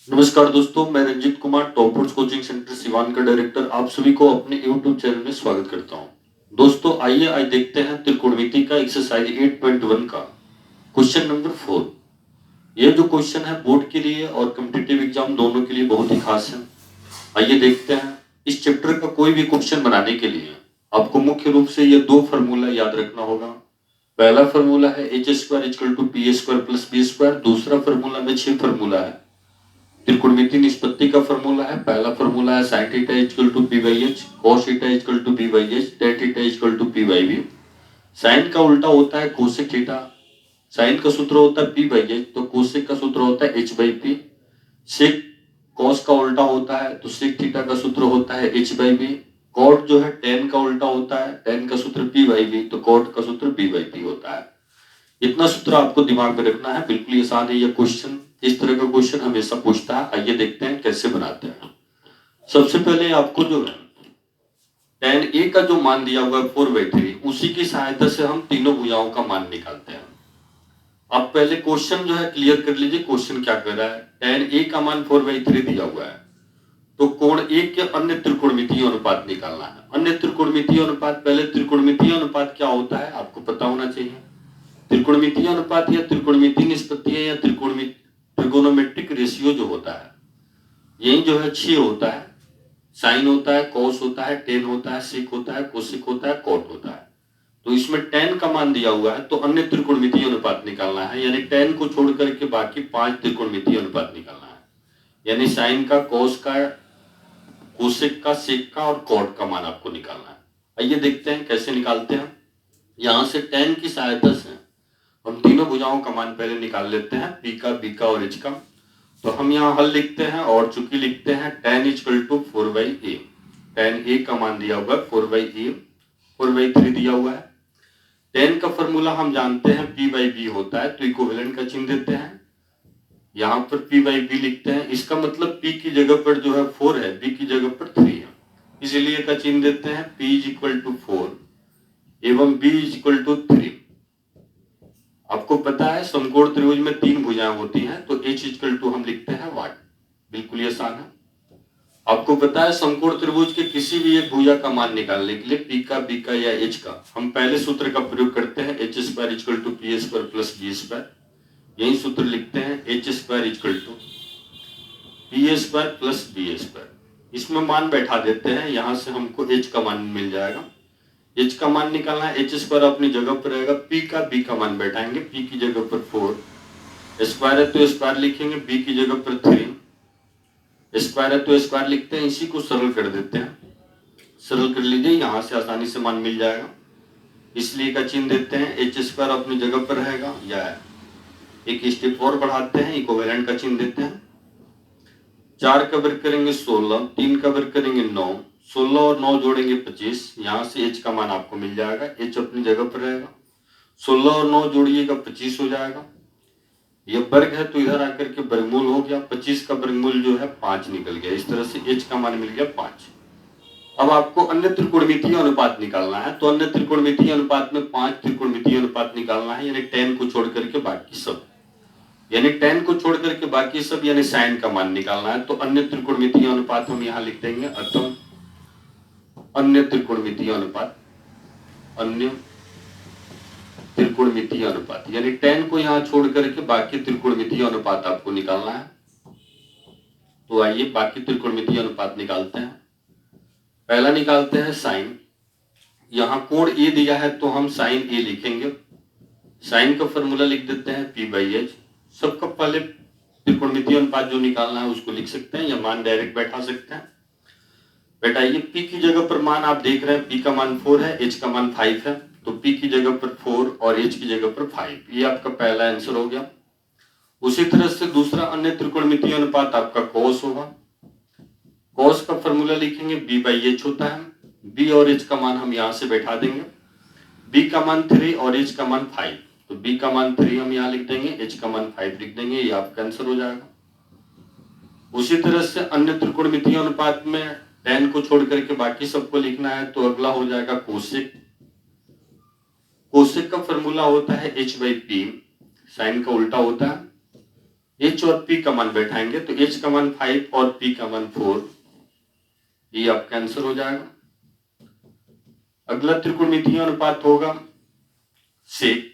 नमस्कार दोस्तों, मैं Ranjit Kumar top foods coaching centre Siwan का डायरेक्टर आप सभी को अपने YouTube चैनल में स्वागत करता हूं। दोस्तों आइए आज देखते हैं त्रिकोणमिति का एक्सरसाइज 8.1 का क्वेश्चन नंबर 4। यह जो क्वेश्चन है बोर्ड के लिए और कॉम्पिटिटिव एग्जाम दोनों के लिए बहुत ही खास है। आइए देखते हैं। इस चैप्टर का कोई भी क्वेश्चन बनाने के लिए आपको मुख्य रूप से ये दो फॉर्मूला याद रखना होगा। पहला फॉर्मूला है h² = pa² + b²। दूसरा फॉर्मूला में 6 फॉर्मूला है। त्रिकोणमिति निष्पत्ति का फॉर्मूला है। पहला फॉर्मूला है sin θ = p/h, cos θ = p/h, tan θ = p/b। Sign का उल्टा होता है कोसेक थीटा। साइन का सूत्र होता है p/h, तो कोसेक का सूत्र होता है h/p। सेक कॉस का उल्टा होता है तो सेक थीटा का सूत्र होता है h/b। कॉट जो है tan का उल्टा होता है, tan का सूत्र p/b, तो कॉट का सूत्र p/p होता है। इतना सूत्र आपको दिमाग में रखना है। बिल्कुल आसान है यह क्वेश्चन। इस तरह का क्वेश्चन हमेशा पूछता है। आइए देखते हैं कैसे बनाते हैं। सबसे पहले आपको जो है tan a का जो मान दिया हुआ है 4/3, उसी की सहायता से हम तीनों भुजाओं का मान निकालते हैं। आप पहले क्वेश्चन जो है क्लियर कर लीजिए। क्वेश्चन क्या कर रहा है, tan a का मान 4/3 दिया हुआ है, तो कोण a के अन्य त्रिकोणमितीय अनुपात निकालना है। अन्य त्रिकोणमितीय अनुपात, पहले त्रिकोणमितीय अनुपात क्या होता है आपको पता होना चाहिए। त्रिकोणमितीय अनुपात या त्रिकोणमितीय निष्पत्ति या त्रिकोणोमेट्रिक रेशियो जो होता है, यही जो है 6 होता है। साइन होता है, कॉस होता है, टेन होता है, सेक होता है, कोसेक होता है, कॉट होता है। तो इसमें tan का मान दिया हुआ है, तो अन्य त्रिकोणमितीय अनुपात निकालना है, यानी tan को छोड़ करके बाकी 5 त्रिकोणमितीय अनुपात निकालना है। यानी साइन का, कॉस का, कोसेक का, सेक का और कॉट का मान आपको निकालना है। आइए देखते हैं कैसे निकालते हैं। यहां से tan की सहायता से हम तीनों भुजाओं का मान पहले निकाल लेते हैं, p का, b का और h का। तो हम यहाँ हल लिखते हैं और चूंकि लिखते हैं tan = 4/a। tan a का मान दिया हुआ है 4/a, 4/3 दिया हुआ है। tan का फॉर्मूला हम जानते हैं p/b होता है, तो इक्विवेलेंट का चिन्ह देते हैं। यहाँ पर p/b लिखते हैं। इसका मतलब p की जगह पर जो है 4 है, b की जगह पर 3 है, इसीलिए का चिन्ह देते हैं p = 4 एवं b = 3। आपको पता है समकोण त्रिभुज में 3 भुजाएं होती हैं, तो h = हम लिखते हैं वाट। बिल्कुल ही आसान है। आपको पता है समकोण त्रिभुज के किसी भी एक भुजा का मान निकालने के लिए p का, b का या h का हम पहले सूत्र का प्रयोग करते हैं, h² = pa² + b²। यही सूत्र लिखते हैं h² = pa² + b²। इसमें मान बैठा देते हैं, यहां से हमको h का मान मिल जाएगा। h का मान निकालना है, h² अपनी जगह पर रहेगा, p का, b का मान बैठाएंगे, p की जगह पर 4, स्क्वायर है तो स्क्वायर लिखेंगे, b की जगह पर 3, स्क्वायर है तो स्क्वायर लिखते हैं। इसी को सरल कर देते हैं। सरल कर लीजिए, यहां से आसानी से मान मिल जाएगा, इसलिए का चिन्ह देते हैं। h² अपनी जगह पर रहेगा, या एक स्टेप और बढ़ाते हैं, इक्विवेलेंट का चिन्ह देते हैं। 4 का वर्ग करेंगे 16, 3 का वर्ग करेंगे 9, 16 और 9 जोड़ेंगे 25। यहां से h का मान आपको मिल जाएगा, h अपनी जगह पर रहेगा। 16 और 9 जोड़िएगा 25 हो जाएगा। यह वर्ग है तो इधर आकर के वर्गमूल हो गया, 25 का वर्गमूल जो है 5 निकल गया। इस तरह से h का मान मिल गया 5। अब आपको अन्य त्रिकोणमितीय अनुपात निकालना है, तो अन्य त्रिकोणमितीय अनुपात में 5 त्रिकोणमितीय अनुपात निकालना है, यानी tan को छोड़ करके बाकी सब, यानी tan को छोड़ करके बाकी सब यानी sin का मान निकालना है। तो अन्य त्रिकोणमितीय अनुपात हम यहाँ लिख देंगे, अतः अन्य त्रिकोणमितीय अनुपात, अन्य त्रिकोणमितीय अनुपात, यानी tan को यहाँ छोड़ करके बाकी त्रिकोणमितीय अनुपात आपको निकालना है। तो आइए बाकी त्रिकोणमितीय अनुपात निकालते हैं। पहला निकालते हैं साइन। यहाँ कोण a दिया है तो हम साइन a लिखेंगे। साइन का फॉर्मूला लिख देते हैं p/h। सबका पहले त्रिकोणमितीय अनुपात जो निकालना है उसको लिख सकते हैं, या मान डायरेक्ट बैठा सकते हैं। बैठाइए, p की जगह पर मान आप देख रहे हैं, p का मान 4 है, h का मान 5 है, तो p की जगह पर 4 और h की जगह पर 5। ये आपका पहला आंसर हो गया। उसी तरह से दूसरा अन्य त्रिकोणमितीय अनुपात आपका cos होगा। cos का फॉर्मूला लिखेंगे, b/h होता है। b और h का मान हम यहां से बैठा देंगे। b का मान 3 और h का मान 5, तो b का मान 3 हम यहाँ लिख देंगे, h का मान 5 लिख देंगे, ये आपका आंसर हो जाएगा। उसी तरह से अन्य त्रिकोणमितीय अनुपात में tan को छोड़ करके बाकी सबको लिखना है, तो अगला हो जाएगा कोसेक। कोसेक का फॉर्मूला होता है h/p, साइन का उल्टा होता है। h और p का मान बैठाएंगे तो h का मान 5 और p का मान 4, ये आपका आंसर हो जाएगा। अगला त्रिकोणमितीय अनुपात होगा सेक।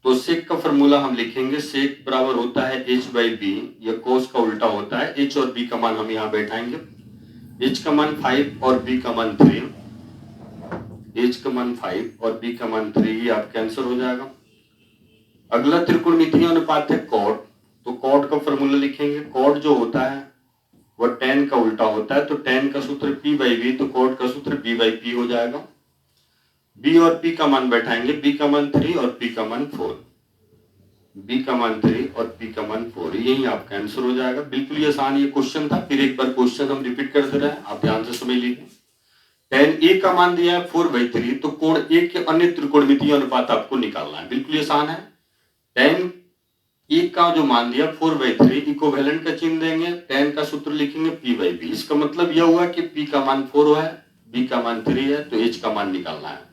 तो सेक का फॉर्मूला हम लिखेंगे, सेक बराबर होता है h बाई बी, या कोस का उल्टा होता है। h और b का मान हम यहाँ बैठाएंगे, h का मान 5 और b का मान 3, h का मान 5 और b का मान 3, ये आपका आंसर हो जाएगा। अगला त्रिकोणमितीय अनुपात है कॉट। तो कॉट का फॉर्मूला लिखेंगे, कॉट जो होता है वह tan का उल्टा होता है, तो tan का सूत्र p बाई बी, तो कॉट का सूत्र b बाई पी हो जाएगा। b और p का मान बैठाएंगे, b का मान 3 और p का मान 4, b का मान 3 और p का मान 4, यही आपका आंसर हो जाएगा। बिल्कुल ही आसान ये क्वेश्चन था, फिर एक बार क्वेश्चन हम रिपीट कर दे रहे हैं, आप ध्यान से समझ लीजिए। tan a का मान दिया है 4/3, तो कोण a के अन्य त्रिकोणमितीय अनुपात आपको निकालना है। बिल्कुल आसान है। tan a का जो मान दिया 4/3, इक्विवेलेंट का चिन्ह देंगे, tan का सूत्र लिखेंगे p बाई बी। इसका मतलब यह हुआ कि p का मान 4 है, b का मान 3 है, तो h का मान निकालना है।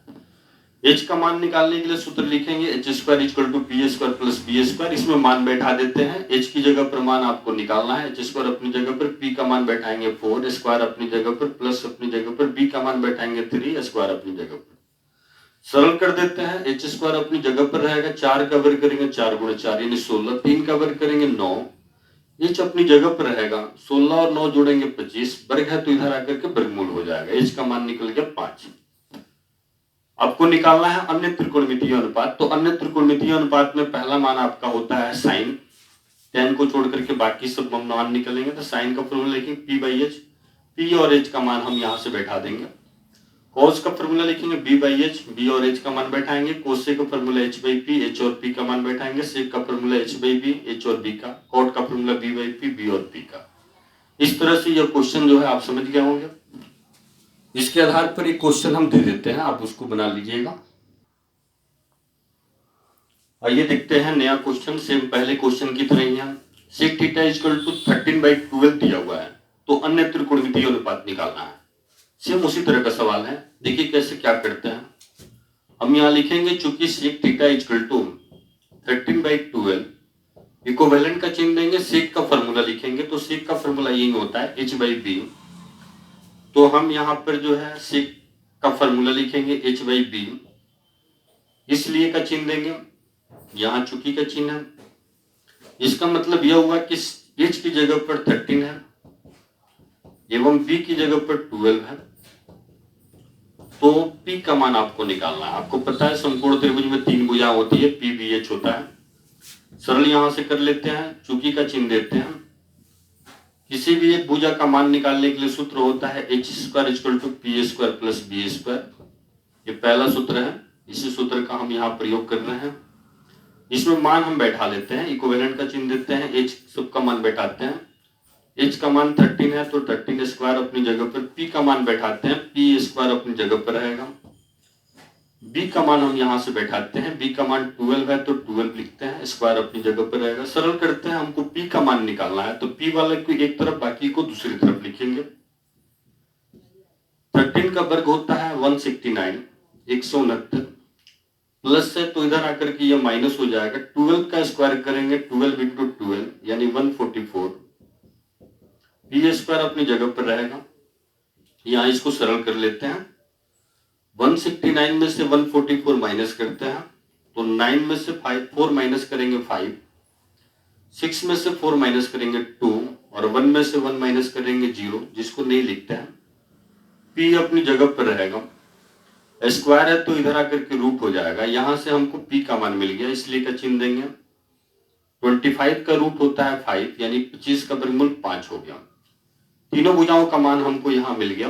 h का मान निकालने के लिए सूत्र लिखेंगे h square equal to P square plus B square. इसमें मान बैठा देते हैं, h की जगह पर मान आपको निकालना है, h स्क्वायर अपनी जगह पर, p का मान बैठाएंगे 4, स्क्वायर अपनी जगह पर, प्लस अपनी जगह पर, b का मान बैठाएंगे 3, स्क्वायर अपनी जगह पर। सरल कर देते हैं, h स्क्वायर अपनी जगह पर रहेगा, 4 का वर्ग करेंगे 4 गुणे 4 यानी 16, 3 का वर्ग करेंगे 9, h अपनी जगह पर रहेगा, 16 और 9 जोड़ेंगे 25, वर्ग है तो इधर आकर के वर्गमूल हो जाएगा, h का मान निकल गया 5। आपको निकालना है अन्य त्रिकोणमितीय अनुपात। तो अन्य त्रिकोणमितीय अनुपात में पहला मान आपका होता है साइन, tan को छोड़ करके बाकी सब मान निकलेंगे, तो साइन का फॉर्मूला लिखेंगे p बाई एच, p और h का मान हम यहाँ से बैठा देंगे। cos का फॉर्मूला लिखेंगे b बाई एच, b और h का मान बैठाएंगे। cos का formula h by p, h और p का मान बैठाएंगे। sec का formula h by b, h और b का। cot का formula b by p, b और p का। इस तरह से यह क्वेश्चन जो है आप समझ गए होंगे। इसके आधार पर एक क्वेश्चन हम दे देते हैं, आप उसको बना लीजिएगा। आइए देखते हैं नया क्वेश्चन, सेम पहले क्वेश्चन की तरह ही है। sec थीटा इक्वल टू 13/12 दिया हुआ है, तो अन्य त्रिकोणमितीय अनुपात निकालना है। सेम उसी तरह का सवाल है, देखिए कैसे क्या करते हैं। हम यहाँ लिखेंगे, चूंकि sec theta equal to 13/12, equivalent का चिन्ह देंगे, sec का फॉर्मूला लिखेंगे, तो sec का फॉर्मूला यही होता है h बाई बी। तो हम यहाँ पर जो है sec का फॉर्मूला लिखेंगे h बाई बी, इसलिए का चिन्ह देंगे, यहाँ चूंकि का चिन्ह है। इसका मतलब यह हुआ कि h की जगह पर 13 है एवं b की जगह पर 12 है, तो p का मान आपको निकालना है। आपको पता है समकोण त्रिभुज में 3 भुजा होती है, p b h होता है। सरल यहां से कर लेते हैं, चूंकि का चिन्ह देते हैं। किसी भी एक भुजा का मान निकालने के लिए सूत्र होता है h square equal to P square plus B square. ये पहला सूत्र है, इसी सूत्र का हम यहाँ प्रयोग कर रहे हैं। इसमें मान हम बैठा लेते हैं, इक्विवेलेंट का चिन्ह देते हैं, h सबका मान बैठाते हैं। h का मान 13 है, तो 13 स्क्वायर अपनी जगह पर, p का मान बैठाते हैं, p स्क्वायर अपनी जगह पर रहेगा। b का मान हम यहाँ से बैठाते हैं, b का मान 12 है, तो 12 लिखते हैं, स्क्वायर अपनी जगह पर रहेगा। सरल करते हैं, हमको p का मान निकालना है, तो p वाले को एक तरफ, बाकी को दूसरी तरफ लिखेंगे। 13 का वर्ग होता है 169, 169, प्लस है तो इधर आकर के ये माइनस हो जाएगा। 12 का स्क्वायर करेंगे, 12 इंटू 12 यानी 144, पी स्क्वायर अपनी जगह पर रहेगा। यहाँ इसको सरल कर लेते हैं, 169 में से 144 माइनस करते हैं, तो 9 में से 4 माइनस करेंगे 5, 6 में से 4 माइनस करेंगे 2, और 1 में से 1 माइनस करेंगे 0, जिसको नहीं लिखते हैं। p अपनी जगह पर रहेगा, स्क्वायर है तो इधर आकर के रूट हो जाएगा। यहां से हमको p का मान मिल गया, इसलिए का चिन्ह देंगे। 25 का रूट होता है 5, यानी 25 का वर्गमूल 5 हो गया। तीनों भुजाओं का मान हमको यहाँ मिल गया।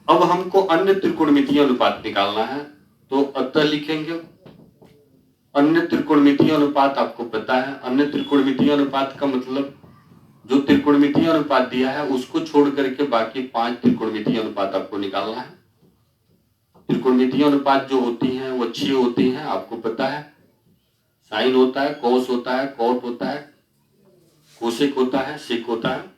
अब हमको अन्य त्रिकोणमितीय अनुपात निकालना है, तो अतः लिखेंगे अन्य त्रिकोणमितीय अनुपात। आपको पता है अन्य त्रिकोणमितीय अनुपात का मतलब जो त्रिकोणमितीय अनुपात दिया है उसको छोड़ करके बाकी 5 त्रिकोणमितीय अनुपात आपको निकालना है। त्रिकोणमितीय अनुपात जो होती हैं वो 6 होती हैं, आपको पता है। साइन होता है, कोस होता है, कॉट होता है, कोसेक होता है, सेक होता है।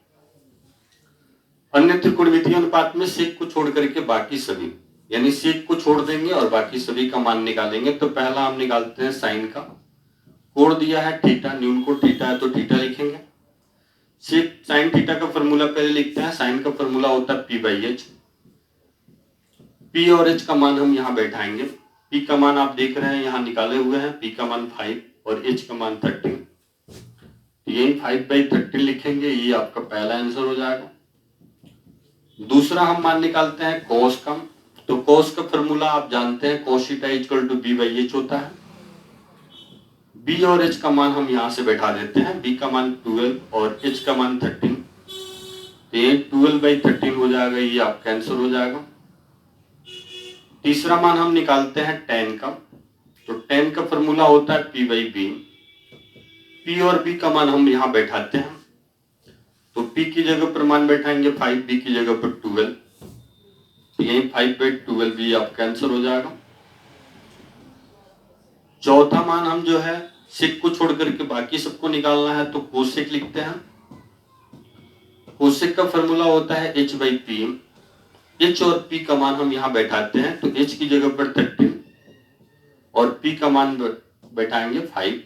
अन्य त्रिकोणमितीय अनुपात में सेक को छोड़ करके बाकी सभी, यानी सेक को छोड़ देंगे और बाकी सभी का मान निकालेंगे। तो पहला हम निकालते हैं साइन का, कोण दिया है थीटा, न्यून कोण थीटा है तो थीटा लिखेंगे। सेक साइन थीटा का फॉर्मूला पहले लिखते हैं। साइन का फॉर्मूला होता है p/h। p और h का मान हम यहाँ बैठाएंगे। p का मान आप देख रहे हैं यहाँ निकाले हुए हैं, p का मान 5 और h का मान 13। यही 5/13 लिखेंगे, ये आपका पहला आंसर हो जाएगा। दूसरा हम मान निकालते हैं cos का। तो cos का फॉर्मूला आप जानते हैं, cos theta equal to b/h होता है। b और h का मान हम यहाँ से बैठा देते हैं। b का मान 12 और h का मान 13, तो ये 12/13 हो जाएगा, ये आपका आंसर हो जाएगा। तीसरा मान हम निकालते हैं tan का। तो tan का फॉर्मूला होता है p/b। p और b का मान हम यहाँ बैठाते हैं। तो p की जगह पर मान बैठाएंगे 5, b की जगह पर 12, तो यही 5/12 भी आपका आंसर हो जाएगा। चौथा मान हम जो है सेक को छोड़ करके बाकी सबको निकालना है, तो कोसेक लिखते हैं। कोसेक का फॉर्मूला होता है h/p। h और p का मान हम यहाँ बैठाते हैं। तो h की जगह पर 13 और p का मान बैठाएंगे 5।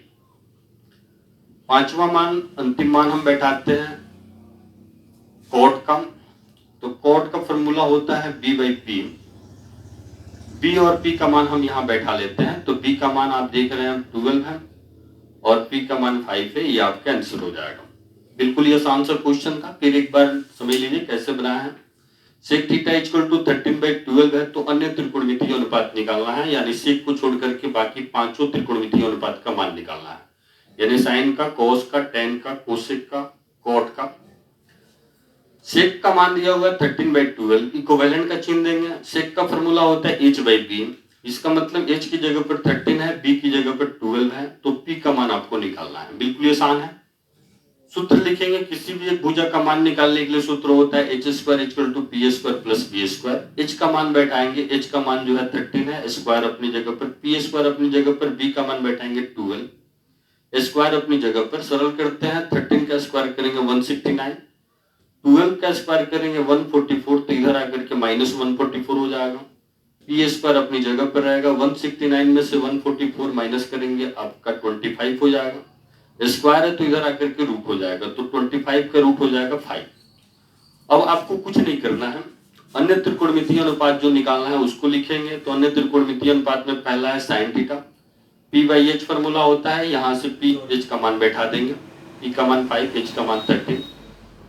पांचवा मान, अंतिम मान हम बैठाते हैं cot का। तो cot का फॉर्मूला होता है b/p। b और p का मान हम यहाँ बैठा लेते हैं। तो b का मान आप देख रहे हैं 12 है और p का मान 5 है, ये आपका आंसर हो जाएगा। बिल्कुल ये आसान सा क्वेश्चन था, फिर एक बार समझ लीजिए कैसे बनाया है। सेक थीटा इक्वल टू 13/12 है, तो अन्य त्रिकोणमितीय अनुपात निकालना है, यानी सेक को छोड़ करके बाकी पांचों त्रिकोणमितीय अनुपात का मान निकालना है, यानी साइन का, कॉस का, टेन का, कोसेक का, कॉट का। सेक का मान दिया हुआ है 13/12, इक्विवेलेंट का चिन्ह देंगे। सेक का फॉर्मूला होता है h/p। इसका मतलब h की जगह पर 13 है, b की जगह पर 12 है, तो p का मान आपको निकालना है। बिल्कुल आसान है। सूत्र लिखेंगे, किसी भी एक भुजा का मान निकालने के लिए सूत्र होता है h² = p² + b²। h का मान बैठाएंगे, h का मान जो है 13 है, स्क्वायर अपनी जगह पर, p² अपनी जगह पर, b का मान बैठाएंगे 12, स्क्वायर अपनी जगह पर। सरल करते हैं, 13 का स्क्वायर करेंगे 169, 12 का स्क्वायर करेंगे 144, तो इधर आकर के -144 हो जाएगा। p² अपनी जगह पर रहेगा, 169 में से 144 माइनस करेंगे आपका 25 हो जाएगा। स्क्वायर है तो इधर आकर के रूट हो जाएगा, तो 25 का रूट हो जाएगा 5। अब आपको कुछ नहीं करना है, अन्य त्रिकोणमितीय अनुपात जो निकालना है उसको लिखेंगे। तो अन्य त्रिकोणमितीय अनुपात में पहला है साइन थीटा। p/h फॉर्मूला होता है, यहाँ से p और h का मान बैठा देंगे। p का मान 5, h का मान 13।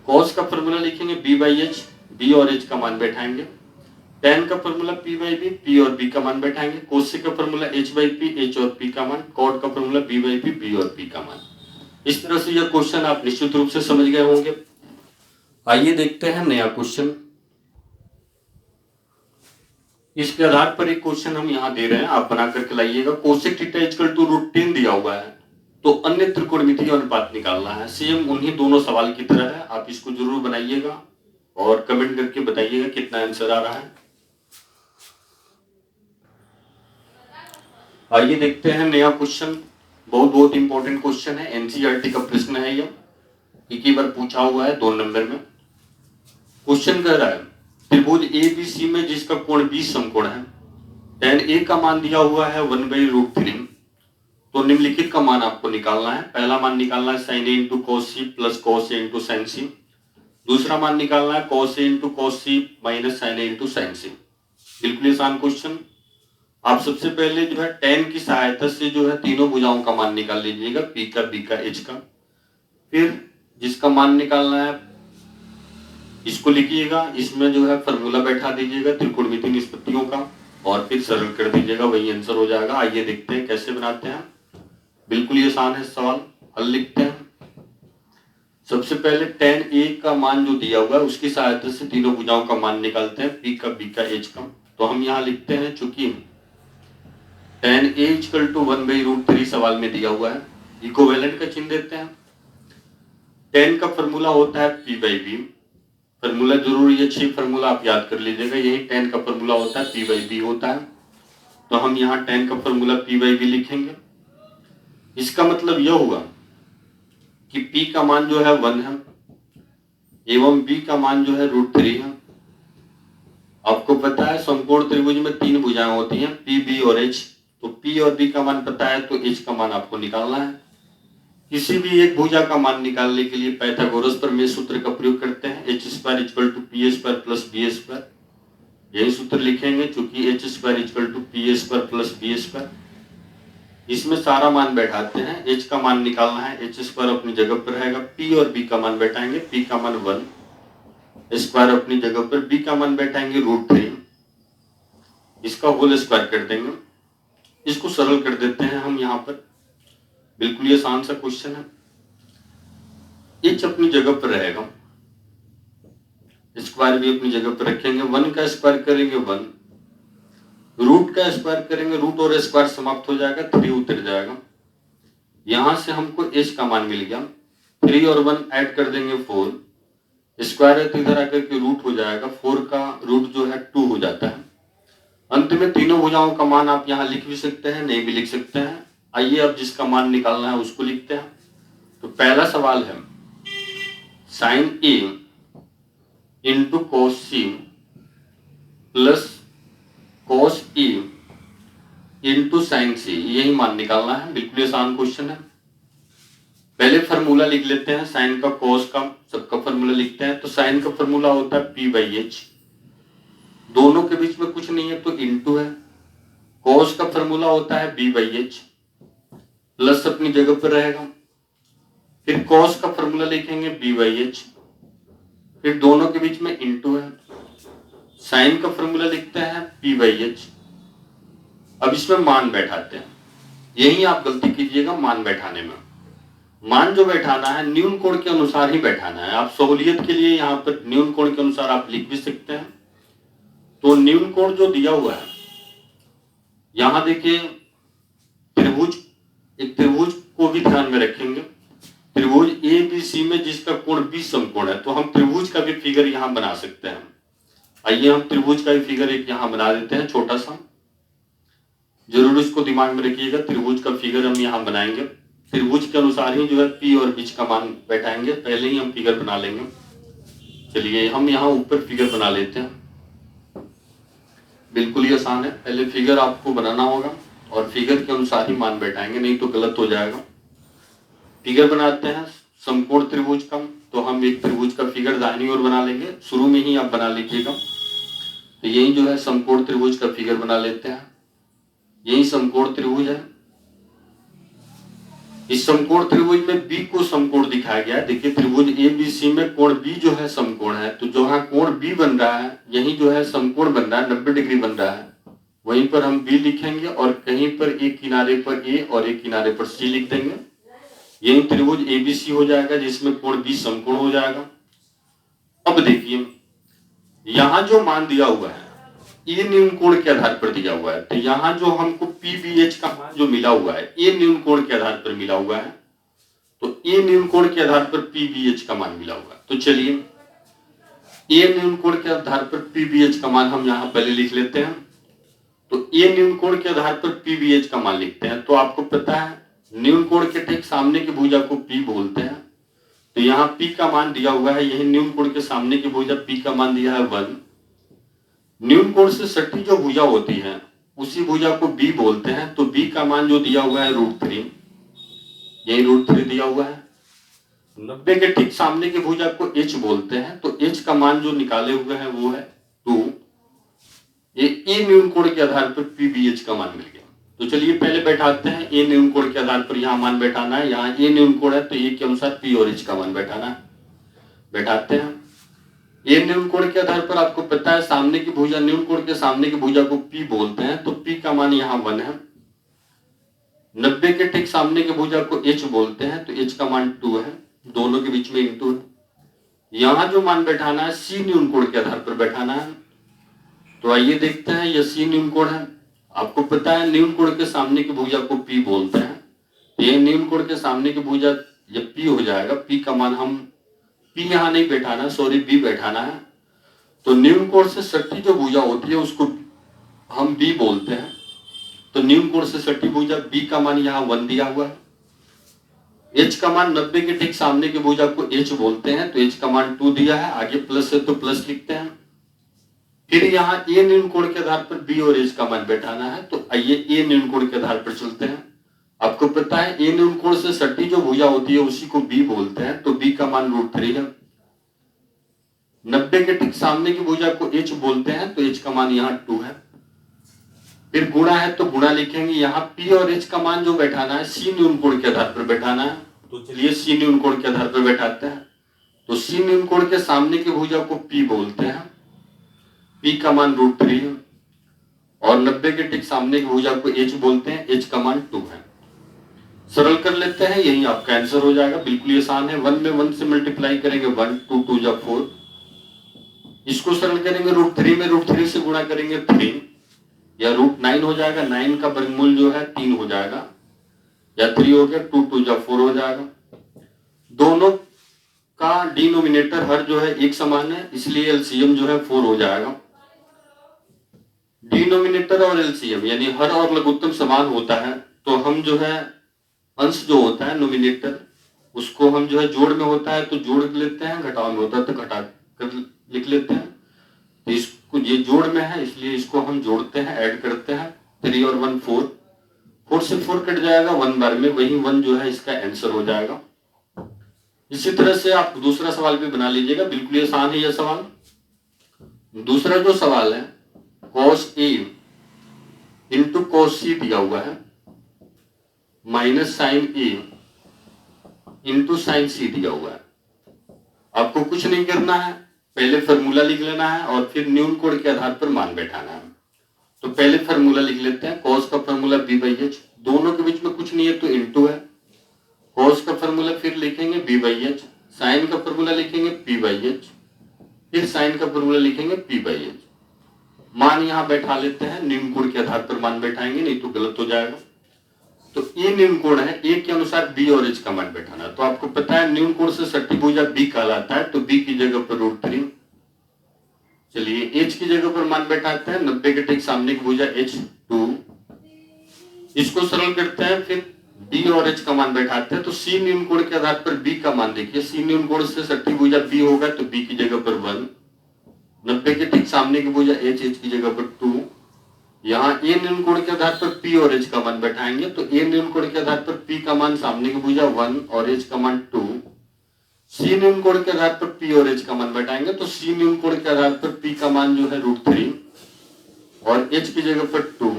cos का फॉर्मूला लिखेंगे b/h, b और h का मान बैठाएंगे। tan का फॉर्मूला p/b, p और b का मान बैठाएंगे। कोसेक का फॉर्मूला h/p, h और p का मान। cot का फॉर्मूला b/p, b और p का मान। इस तरह से यह क्वेश्चन आप निश्चित रूप से समझ गए होंगे। आइए देखते हैं नया क्वेश्चन। इसके आधार पर एक क्वेश्चन हम यहाँ दे रहे हैं, आप बना करके लाइएगा। कोसेक थीटा इक्वल टू √10 दिया हुआ है, तो अन्य त्रिकोणमितीय अनुपात निकालना है। सेम उन्हीं दोनों सवाल की तरह है, आप इसको जरूर बनाइएगा और कमेंट करके बताइएगा कितना आंसर आ रहा है। आइए देखते हैं नया क्वेश्चन। बहुत इंपॉर्टेंट क्वेश्चन है, एनसीईआरटी का प्रश्न है। यह एक ही बार पूछा हुआ है 2 नंबर में। क्वेश्चन कह रहा है, त्रिभुज ABC में जिसका कोण 20 समकोण है, tan A का मान दिया हुआ है 1/√3, तो निम्नलिखित का मान आपको निकालना है। पहला मान निकालना है sin A × cos C + cos A × sin C। दूसरा मान निकालना है cos A × cos C - sin A × sin C। बिल्कुल आसान क्वेश्चन। आप सबसे पहले जो है tan की सहायता से जो है तीनों भुजाओं का मान निकाल लीजिएगा, p का, b का, h का। फिर जिसका मान निकालना है इसको लिखिएगा, इसमें जो है फॉर्मूला बैठा दीजिएगा त्रिकोणमितीय निष्पत्तियों का और फिर सरल कर दीजिएगा, वही आंसर हो जाएगा। आइए देखते हैं कैसे बनाते हैं। बिल्कुल ही आसान है सवाल। हल लिखते हैं। सबसे पहले tan A का मान जो दिया हुआ है उसकी सहायता से तीनों भुजाओं का मान निकालते हैं, p का, b का, h का। तो हम यहाँ लिखते हैं, चूंकि tan A = 1/√3 सवाल में दिया हुआ है, इक्विवेलेंट का चिन्ह देते हैं। tan का फॉर्मूला होता है p/b। फॉर्मूला जरूर ये 6 फॉर्मूला आप याद कर लीजिएगा, यही tan का फॉर्मूला होता है, p/b होता है। तो हम यहाँ tan का फॉर्मूला p/b लिखेंगे। इसका मतलब यह हुआ कि p का मान जो है 1 है एवं b का मान जो है √3 है। आपको पता है समकोण त्रिभुज में 3 भुजाएं होती हैं, p, b और h। तो p और b का मान पता है, तो h का मान आपको निकालना है। किसी भी एक भुजा का मान निकालने के लिए पाइथागोरस प्रमेय सूत्र का प्रयोग करते हैं। H square equal to P square plus B square, यही सूत्र लिखेंगे क्योंकि H square equal to P square plus B square. इसमें सारा मान बैठाते हैं। एच का मान निकालना है, एच स्क्वायर अपनी जगह पर रहेगा, पी और बी का मान बैठाएंगे, पी का मान 1, स्क्वायर अपनी जगह पर, बी का मान बैठाएंगे √3, इसका होल स्क्वायर कर देंगे। इसको सरल कर देते हैं हम यहाँ पर, बिल्कुल ये आसान सा क्वेश्चन है। एच अपनी जगह पर रहेगा, स्क्वायर भी अपनी जगह पर रखेंगे, 1 का स्क्वायर करेंगे 1, रूट का स्क्वायर करेंगे, रूट और स्क्वायर समाप्त हो जाएगा, 3 उतर जाएगा। यहां से हमको एच का मान मिल गया, 3 और 1 ऐड कर देंगे 4, स्क्वायर है तो इधर आकर के रूट हो जाएगा, 4 का रूट जो है 2 हो जाता है। अंत में तीनों भुजाओं का मान आप यहाँ लिख भी सकते हैं, नहीं भी लिख सकते हैं। आइए अब जिसका मान निकालना है उसको लिखते हैं। तो पहला सवाल है sine A into cos C plus cos A into sine C, यही मान निकालना है। बिल्कुल आसान क्वेश्चन है। पहले फॉर्मूला लिख लेते हैं, साइन का कोस का सबका फॉर्मूला लिखते हैं। तो साइन का फॉर्मूला होता है p/h, दोनों के बीच में कुछ नहीं है तो इंटू है। कोस का फॉर्मूला होता है b/h, प्लस अपनी जगह पर रहेगा, फिर कोस का फॉर्मूला लिखेंगे b/h, फिर दोनों के बीच में इंटू है। साइन का फॉर्मूला लिखते हैं p/h। अब इसमें मान बैठाते हैं, यही आप गलती कीजिएगा मान बैठाने में। मान जो बैठाना है न्यून कोण के अनुसार ही बैठाना है। आप सहूलियत के लिए यहाँ पर न्यून कोण के अनुसार आप लिख भी सकते हैं। तो न्यून कोण जो दिया हुआ है, यहां देखिए त्रिभुज, एक त्रिभुज को भी ध्यान में रखेंगे। त्रिभुज ए बी सी में जिसका कोण 20 समकोण है, तो हम त्रिभुज का भी फिगर यहां बना सकते हैं। आइए हम त्रिभुज का भी फिगर एक यहां बना देते हैं छोटा सा, जरूर इसको दिमाग में रखिएगा। त्रिभुज का फिगर हम यहां बनाएंगे, त्रिभुज के अनुसार ही जो है पी और बीच का मान बैठाएंगे। पहले ही हम फिगर बना लेंगे। चलिए हम यहाँ ऊपर फिगर बना लेते हैं, बिल्कुल ही आसान है। पहले फिगर आपको बनाना होगा और फिगर के अनुसार ही मान बैठाएंगे, नहीं तो गलत हो जाएगा। फिगर बनाते हैं समकोण त्रिभुज का। तो हम एक त्रिभुज का फिगर दाहिनी ओर बना लेंगे, शुरू में ही आप बना लीजिएगा। तो यही जो है समकोण त्रिभुज का फिगर बना लेते हैं। यही समकोण त्रिभुज है। इस समकोण त्रिभुज में बी को समकोण दिखाया गया है। देखिए त्रिभुज ए बी सी में कोण बी जो है समकोण है, तो जहां कोण बी बन रहा है यही जो है समकोण बन रहा है, 90 डिग्री बन रहा है। वहीं पर हम बी लिखेंगे और कहीं पर एक किनारे पर ए और एक किनारे पर सी लिख देंगे। यही त्रिभुज ए बी सी हो जाएगा जिसमें कोण बी समकोण हो जाएगा। अब देखिए यहां जो मान दिया हुआ है ये न्यून कोण के आधार पर दिया हुआ है। तो यहाँ जो हमको पीबीएच का मान जो मिला हुआ है ये न्यून कोण के आधार पर मिला हुआ है। तो ये न्यून कोण के आधार पर पीबीएच का मान मिला हुआ है। तो चलिए ये न्यून कोण के आधार पर पीबीएच का मान हम यहाँ पहले लिख लेते हैं। तो ये न्यून कोण के आधार पर पीबीएच का मान लिखते हैं। तो आपको पता है न्यून कोण के ठीक सामने की भुजा को पी बोलते हैं। तो यहाँ पी का मान दिया हुआ है, यही न्यून कोण के सामने की भुजा पी का मान दिया है 1। न्यून कोण से सटी जो भुजा होती है उसी भुजा को बी बोलते हैं। तो बी का मान जो दिया हुआ है √3, यही √3 दिया हुआ है। 90 के ठीक सामने की भुजा को एच बोलते हैं। तो एच का मान जो निकाले हुए हैं वो है 2। ये न्यून कोण के आधार पर पीबीएच का मान मिल गया। तो चलिए पहले बैठाते हैं। ए न्यून कोण के आधार पर यहाँ मान बैठाना है। यहाँ ए न्यून कोण है तो ए के अनुसार पी और एच का मान बैठाना है। बैठाते हैं। ये न्यून कोण के आधार पर आपको पता है सामने की भुजा, न्यून कोण के सामने की भुजा को पी बोलते हैं। तो पी का मान यहाँ 1 है। 90 के ठीक सामने की भुजा को एच बोलते हैं। तो एच का मान 2 है, दोनों के बीच में इंटू है। यहाँ जो मान बैठाना है सी न्यून कोण के आधार पर बैठाना है। तो आइए देखते हैं, यह सी न्यून कोण है। आपको पता है न्यून कोण के सामने की भुजा को पी बोलते हैं। तो ये न्यून कोण के सामने की भुजा जब पी हो जाएगा, पी का मान हम पी यहां नहीं बैठाना, सॉरी बी बैठाना है। तो न्यून कोण से सटी जो भुजा होती है उसको हम बी बोलते हैं। तो न्यून कोण से सटी भुजा बी का मान यहाँ 1 दिया हुआ है। एच का मान 90 के ठीक सामने की भुजा को एच बोलते हैं। तो एच का मान 2 दिया है, आगे प्लस है तो प्लस लिखते हैं। फिर यहाँ ए न्यून कोण के आधार पर बी और एच का मान बैठाना है। तो आइए ए न्यून कोण के आधार पर चलते हैं। आपको पता है ए न्यून कोण से सटी जो भुजा होती है उसी को बी बोलते हैं, तो बी का मान √3 है। 90 के ठीक सामने की भुजा को एच बोलते हैं, तो एच का मान यहाँ 2 है। फिर गुणा है तो गुणा लिखेंगे, यहाँ पी और एच का मान जो बैठाना है सी न्यून कोण के आधार पर बैठाना है, तो चलिए सी न्यून कोण के आधार पर बैठाते हैं। तो सी न्यून कोण के सामने की भुजा को पी बोलते हैं, पी का मान √3 है। और 90 के ठीक सामने की भुजा को एच बोलते हैं, एच का मान 2 है। सरल कर लेते हैं, यही आपका आंसर हो जाएगा। बिल्कुल ही आसान है। 1 में 1 से मल्टीप्लाई करेंगे 1, 2 2 जा 4। इसको सरल करेंगे √3 में √3 से गुणा करेंगे 3 या √9 हो जाएगा। 9 का वर्गमूल जो है 3 हो जाएगा या 3 हो गया, 2 2 जा 4 हो जाएगा। दोनों का डिनोमिनेटर हर जो है एक समान है, इसलिए एलसीएम जो है 4 हो जाएगा। डिनोमिनेटर और एलसीएम यानी हर और लघुत्तम समान होता है, तो हम जो है अंश जो होता है नोमिनेटर उसको हम जो है जोड़ में होता है तो जोड़ लेते हैं, घटाव में होता है तो घटा कर लिख लेते हैं। तो इसको ये जोड़ में है इसलिए इसको हम जोड़ते हैं, ऐड करते हैं। 3 और 1 4, 4 से 4 कट जाएगा 1 बार में, वही 1 जो है इसका आंसर हो जाएगा। इसी तरह से आप दूसरा सवाल भी बना लीजिएगा, बिल्कुल आसान है यह सवाल। दूसरा जो सवाल है cos A into cos C दिया हुआ है minus sin A into sin C दिया हुआ है। आपको कुछ नहीं करना है, पहले फॉर्मूला लिख लेना है और फिर न्यून कोण के आधार पर मान बैठाना है। तो पहले फॉर्मूला लिख लेते हैं। cos का फॉर्मूला b/h, दोनों के बीच में कुछ नहीं है तो इंटू है। cos का फॉर्मूला फिर लिखेंगे b/h, sin का फॉर्मूला लिखेंगे p/h, फिर sin का फॉर्मूला लिखेंगे p/h। मान यहां बैठा लेते हैं, न्यून कोण के आधार पर मान बैठाएंगे, नहीं तो गलत हो जाएगा। तो ए न्यून कोण है, ए के अनुसार बी और एच का मान बैठाना। तो आपको पता है न्यून कोण से सटी भुजा बी कहलाता है, तो बी की जगह पर √3। चलिए एच की जगह पर मान बैठाते हैं, 90 के ठीक सामने की भुजा एच 2। इसको सरल करते हैं, फिर बी और एच का मान बैठाते हैं। तो सी न्यून कोण के आधार पर बी का मान देखिए, सी न्यून कोण से सटी भुजा बी होगा तो बी की जगह पर 1। 90 के ठीक सामने की भुजा एच, एच की जगह पर 2। यहाँ ए न्यून कोण के आधार पर पी और एच का मान बैठाएंगे, तो ए न्यून कोण के आधार पर पी का मान सामने की भुजा 1 और एच का मान 2। सी न्यून कोण के आधार पर पी और एच का मान बैठाएंगे, तो सी न्यून कोण के आधार पर पी का मान जो है √3 और एच की जगह पर 2।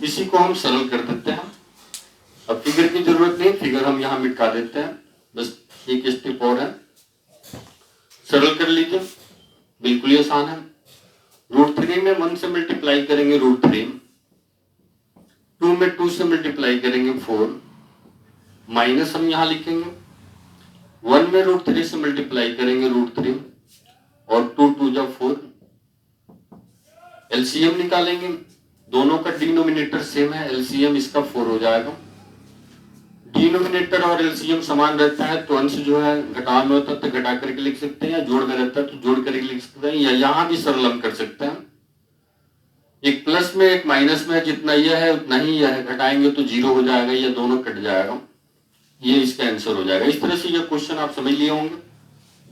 इसी को हम सरल कर देते हैं। अब फिगर की जरूरत नहीं, फिगर हम यहाँ मिटा देते हैं, बस एक स्टेप और है। सरल कर लीजिए, बिल्कुल ही आसान है। √3 में 1 से मल्टीप्लाई करेंगे √3, 2 में 2 से मल्टीप्लाई करेंगे 4, माइनस हम यहां लिखेंगे। 1 में √3 से मल्टीप्लाई करेंगे √3 और 2 2 जा 4। एलसीएम निकालेंगे, दोनों का डिनोमिनेटर सेम है, एलसीएम इसका 4 हो जाएगा। डिनोमिनेटर और एलसीएम समान रहता है तो अंश जो है घटाव में होता है तो घटा करके लिख सकते हैं, या जोड़ में रहता है तो जोड़ करके लिख सकते हैं, या यहां भी सरल हम कर सकते हैं। एक प्लस में एक माइनस में, जितना यह है उतना ही यह है, घटाएंगे तो 0 हो जाएगा, या दोनों कट जाएगा, ये इसका आंसर हो जाएगा। इस तरह से यह क्वेश्चन आप समझ लिए होंगे,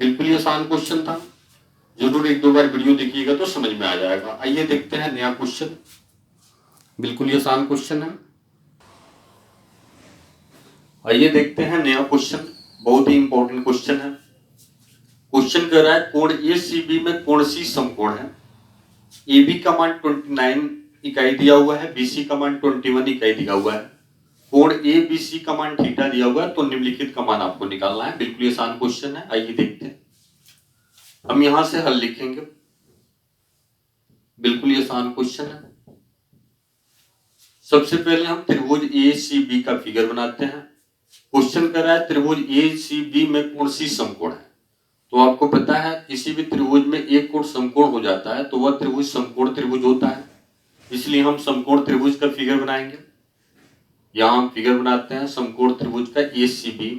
बिल्कुल ही आसान क्वेश्चन था। जरूर एक दो बार वीडियो देखिएगा तो समझ में आ जाएगा। आइए देखते हैं नया क्वेश्चन, बिल्कुल ही आसान क्वेश्चन है। आइए देखते हैं नया क्वेश्चन, बहुत ही इंपॉर्टेंट क्वेश्चन है। क्वेश्चन कर रहा है कोण एसीबी में कोण सी समकोण है। AB का मान 29 इकाई दिया हुआ है, BC का मान 21 इकाई दिया हुआ है। कोण ABC का मान थीटा दिया हुआ है, तो निम्नलिखित का मान आपको निकालना है। बिल्कुल आसान क्वेश्चन है, आइए देखते हैं। हम यहां से हल लिखेंगे, बिल्कुल आसान क्वेश्चन है। सबसे पहले हम त्रिभुज ACB का फिगर बनाते हैं। क्वेश्चन कर रहा है त्रिभुज ACB में कोण सी समकोण है। तो आपको पता है किसी भी त्रिभुज में एक कोण समकोण हो जाता है तो वह त्रिभुज समकोण त्रिभुज होता है, इसलिए हम समकोण त्रिभुज का फिगर बनाएंगे। यहां हम फिगर बनाते हैं समकोण त्रिभुज का ACB।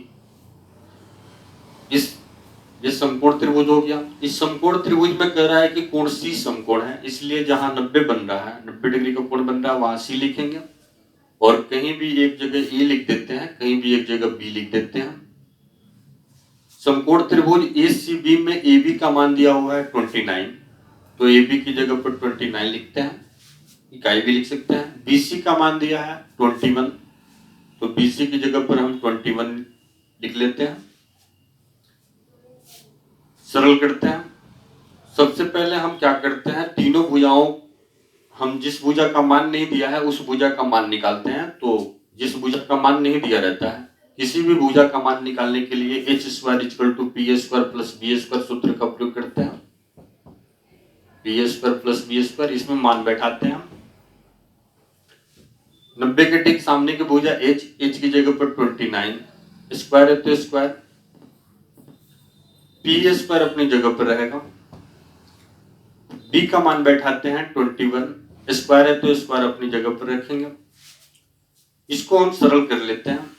ये समकोण त्रिभुज हो गया। इस समकोण त्रिभुज में कह रहा है कि कोण सी समकोण है, इसलिए जहां 90 बन रहा है, 90 डिग्री का कोण बन रहा है, वहां सी लिखेंगे और कहीं भी एक जगह ए लिख देते हैं, कहीं भी एक जगह बी लिख देते हैं। समकोण त्रिभुज ACB में AB का मान दिया हुआ है 29, तो AB की जगह पर 29 लिखते हैं, इकाई भी लिख सकते हैं। BC का मान दिया है 21, तो BC की जगह पर हम 21 लिख लेते हैं, सरल करते हैं। सबसे पहले हम क्या करते हैं, तीनों भुजाओं, हम जिस भुजा का मान नहीं दिया है उस भुजा का मान निकालते हैं। तो जिस भुजा का मान नहीं दिया रहता है, किसी भी भुजा का मान निकालने के लिए h square equal to P square plus B square सूत्र का प्रयोग करते हैं। P square plus B square, इसमें मान बैठाते हैं। 90 के ठीक सामने की भुजा h की जगह पर 29, स्क्वायर है तो स्क्वायर, पी स्क्वायर अपनी जगह पर रहेगा। b का मान बैठाते हैं 21, स्क्वायर है तो स्क्वायर अपनी जगह पर रखेंगे। इसको हम सरल कर लेते हैं।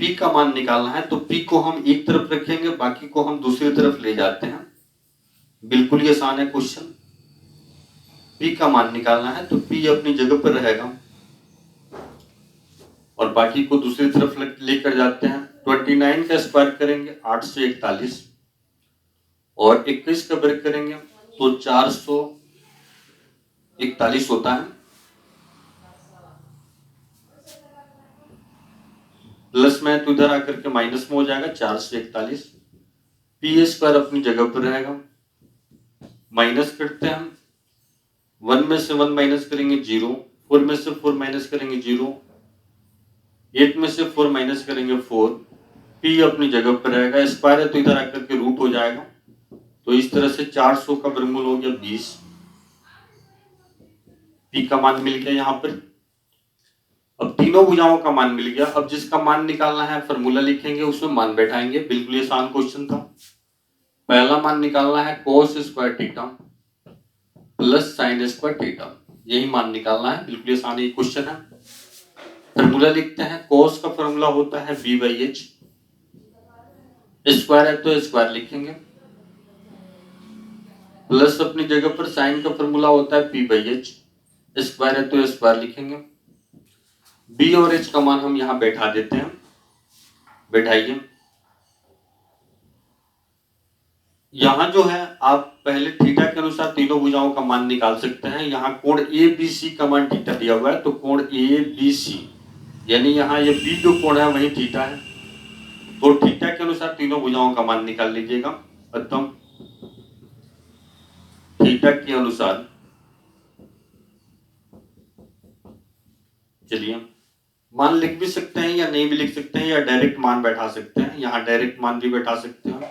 p का मान निकालना है तो p को हम एक तरफ रखेंगे, बाकी को हम दूसरी तरफ ले जाते हैं। बिल्कुल ही आसान है क्वेश्चन। p का मान निकालना है तो p अपनी जगह पर रहेगा और बाकी को दूसरी तरफ लेकर जाते हैं। 29 का स्क्वायर करेंगे 841 और 21 का वर्ग करेंगे तो 441 होता है। प्लस में तो इधर आकर के माइनस में हो जाएगा 441। पी स्क्वायर अपनी जगह पर रहेगा। माइनस करते हैं हम, 1 में से 1 माइनस करेंगे 0, 4 में से 4 माइनस करेंगे 0, 8 में से 4 माइनस करेंगे 4। पी अपनी जगह पर रहेगा, स्क्वायर है तो इधर आकर के रूट हो जाएगा। तो इस तरह से 400 का वर्गमूल हो गया 20। पी का मान मिल गया यहाँ पर। अब तीनों भुजाओं का मान मिल गया। अब जिसका मान निकालना है फॉर्मूला लिखेंगे, उसमें मान बैठाएंगे। बिल्कुल आसान क्वेश्चन था। पहला मान निकालना है cos square theta plus sine square theta, यही मान निकालना है। बिल्कुल आसान ये क्वेश्चन है। फॉर्मूला लिखते हैं। cos का फॉर्मूला होता है b/h, स्क्वायर है तो स्क्वायर लिखेंगे, प्लस अपनी जगह पर साइन का फॉर्मूला होता है p/h, स्क्वायर है तो स्क्वायर लिखेंगे। b और h का मान हम यहां बैठा देते हैं। बैठाइए। यहां जो है आप पहले थीटा के अनुसार तीनों भुजाओं का मान निकाल सकते हैं। यहां कोण ABC का मान थीटा दिया हुआ है, तो कोण ABC यानी यहां ये B जो कोण है वही थीटा है। तो थीटा के अनुसार तीनों भुजाओं का मान निकाल लीजिएगा। अतः थीटा के अनुसार, चलिए मान लिख भी सकते हैं या नहीं भी लिख सकते हैं, या डायरेक्ट मान बैठा सकते हैं। यहां डायरेक्ट मान भी बैठा सकते हैं।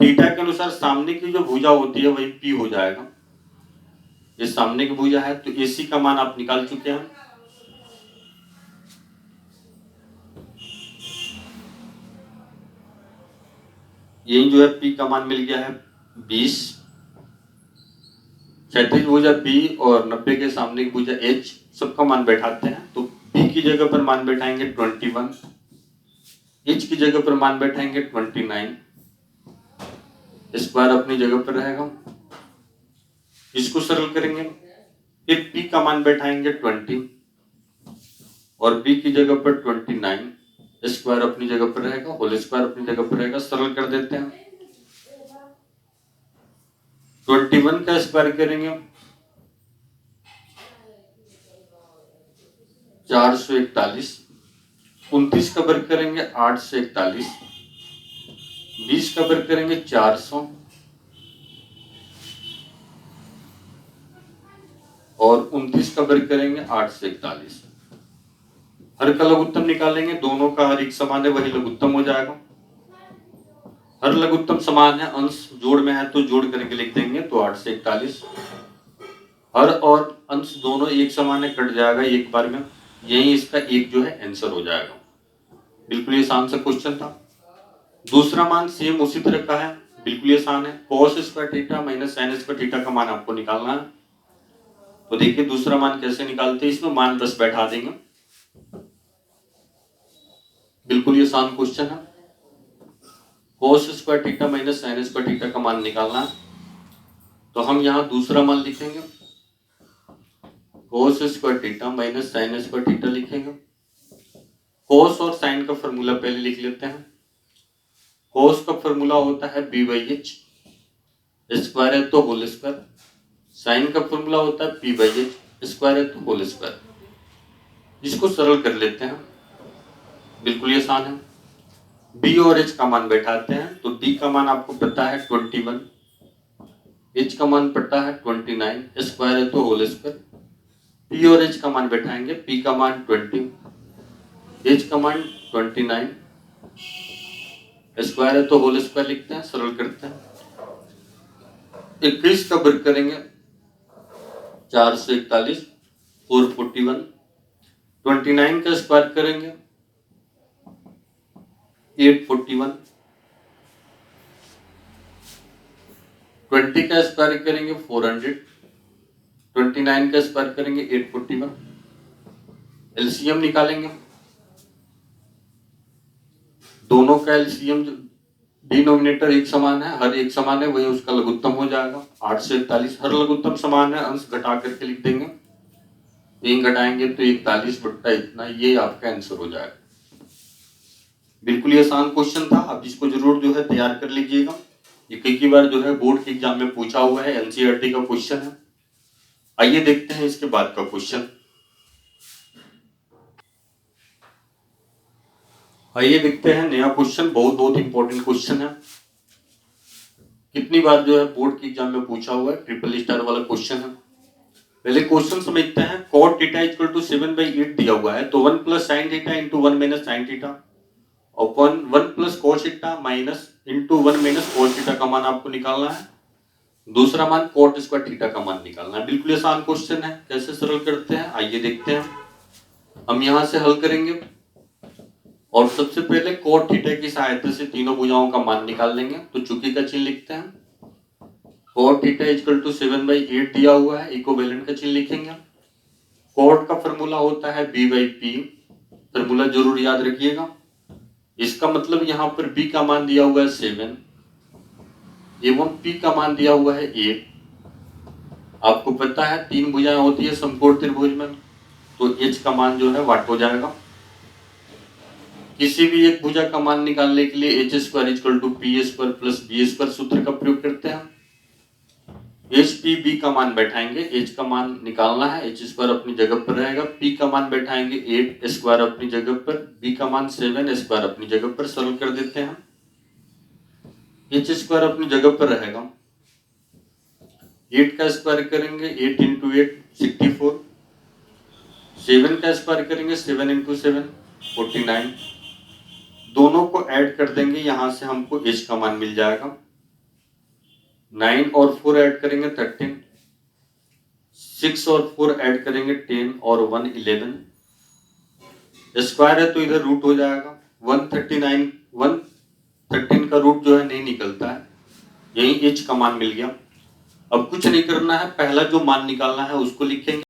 थीटा के अनुसार सामने की जो भुजा होती है वही P हो जाएगा। ये सामने की भुजा है तो AC का मान आप निकाल चुके हैं। यही जो है P का मान मिल गया है 20। क्षैतिज भुजा B और 90 के सामने की भुजा H, सबका मान बैठाते हैं। तो P की जगह पर मान बैठाएंगे 21, H की जगह पर मान बैठाएंगे 29, स्क्वायर अपनी जगह पर रहेगा। इसको सरल करेंगे। फिर P का मान बैठाएंगे 20 और B की जगह पर 29, स्क्वायर अपनी जगह पर रहेगा, होल स्क्वायर अपनी जगह पर रहेगा। सरल कर देते हैं। 21 का स्क्वायर करेंगे 441, 29 का वर्ग करेंगे 841, 20 का वर्ग करेंगे 400 और 29 का वर्ग करेंगे 841। हर का लघुत्तम निकालेंगे, दोनों का हर एक समान है वही लघुत्तम हो जाएगा। हर लघुत्तम समान है, अंश जोड़ में है तो जोड़ करके लिख देंगे तो 841। हर और अंश दोनों एक समान है, कट जाएगा एक बार में। यही इसका एक जो है आंसर हो जाएगा। बिल्कुल आसान सा क्वेश्चन था। दूसरा मान सेम उसी तरह का है, बिल्कुल आसान है। cos square theta minus sine square theta का मान आपको निकालना है। तो देखिए दूसरा मान कैसे निकालते हैं। इसमें मान बस बैठा देंगे। बिल्कुल आसान क्वेश्चन है। cos square theta minus sine square theta का मान निकालना है। तो हम यहां दूसरा मान लिखेंगे, cos square theta minus sine square theta लिखेंगे। cos और साइन का फॉर्मूला पहले लिख लेते हैं। cos का फॉर्मूला होता है b/h, स्क्वायर है तो होल स्क्वायर। साइन का फॉर्मूला होता है p/h, स्क्वायर है तो होल स्क्वायर। इसको सरल कर लेते हैं। बिल्कुल ही आसान है। बी और एच का मान बैठाते हैं, तो बी का मान आपको पता है 21, एच का मान पता है 29, स्क्वायर है तो होल स्क्वायर। पी और एच का मान बैठाएंगे, पी का मान 20, एच का मान 29, स्क्वायर है तो होल स्क्वायर लिखते हैं, सरल करते हैं। 21 का वर्ग करेंगे 441, 441। 29 का स्क्वायर करेंगे 841, 20 का स्क्वायर करेंगे 400, 29 का स्क्वायर करेंगे 841। एलसीएम निकालेंगे, दोनों का एलसीएम डिनोमिनेटर एक समान है, हर एक समान है, वही उसका लघुत्तम हो जाएगा। 8 से 41 हर लघुत्तम समान है, अंश घटा करके लिख देंगे, 3 घटाएंगे तो 41 बट्टा इतना, ये आपका आंसर हो जाएगा। बिल्कुल ही आसान क्वेश्चन था, आप इसको जरूर जो है तैयार कर लीजिएगा। ये कई बार जो है बोर्ड के एग्जाम में पूछा हुआ है, एनसीईआरटी का क्वेश्चन है। आइए देखते हैं इसके बाद का क्वेश्चन। आइए देखते हैं नया क्वेश्चन, बहुत इंपॉर्टेंट क्वेश्चन है। कितनी बार जो है बोर्ड के एग्जाम में पूछा हुआ है, ट्रिपल स्टार वाला क्वेश्चन है। पहले क्वेश्चन समझते हैं। cot थीटा इक्वल टू 7/8 दिया हुआ है, तो 1 plus sine theta into 1 minus sine theta, और 1 plus cos theta minus into 1 minus cos theta का मान आपको निकालना है। दूसरा मान कॉट स्क्वायर थीटा का मान निकालना है। बिल्कुल आसान क्वेश्चन है, कैसे सरल करते हैं आइए देखते हैं। हम यहां से हल करेंगे और सबसे पहले कॉट थीटा की सहायता से तीनों भुजाओं का मान निकाल लेंगे। तो चुकी का चिन्ह लिखते हैं, cot थीटा इक्वल टू 7/8 दिया हुआ है, इक्विवेलेंट का चिन्ह लिखेंगे। cot का फॉर्मूला होता है b/p, फॉर्मूला जरूर याद रखिएगा। इसका मतलब यहाँ पर b का मान दिया हुआ है 7 एवं p का मान दिया हुआ है 8। आपको पता है 3 भुजाएं होती है समकोण त्रिभुज में, तो h का मान जो है वाट हो जाएगा। किसी भी एक भुजा का मान निकालने के लिए h square equal to P square plus B square सूत्र का प्रयोग करते हैं। एच पी बी का मान बैठाएंगे, एच का मान निकालना है, एच स्क्वायर अपनी जगह पर रहेगा, पी का मान बैठाएंगे 8 स्क्वायर अपनी जगह पर, बी का मान 7 स्क्वायर अपनी जगह पर, सरल कर देते हैं। एच स्क्वायर अपनी जगह पर रहेगा, 8 का स्क्वायर करेंगे 8 इंटू 8 64, 7 का स्क्वायर करेंगे 7 इंटू 7 49। दोनों को ऐड कर देंगे, यहां से हमको एच का मान मिल जाएगा। 9 और 4 ऐड करेंगे 13, 6 और 4 ऐड करेंगे 10 और 1 11। स्क्वायर है तो इधर रूट हो जाएगा। 139 113 का रूट जो है नहीं निकलता है, यही एच का मान मिल गया। अब कुछ नहीं करना है, पहला जो मान निकालना है उसको लिखेंगे।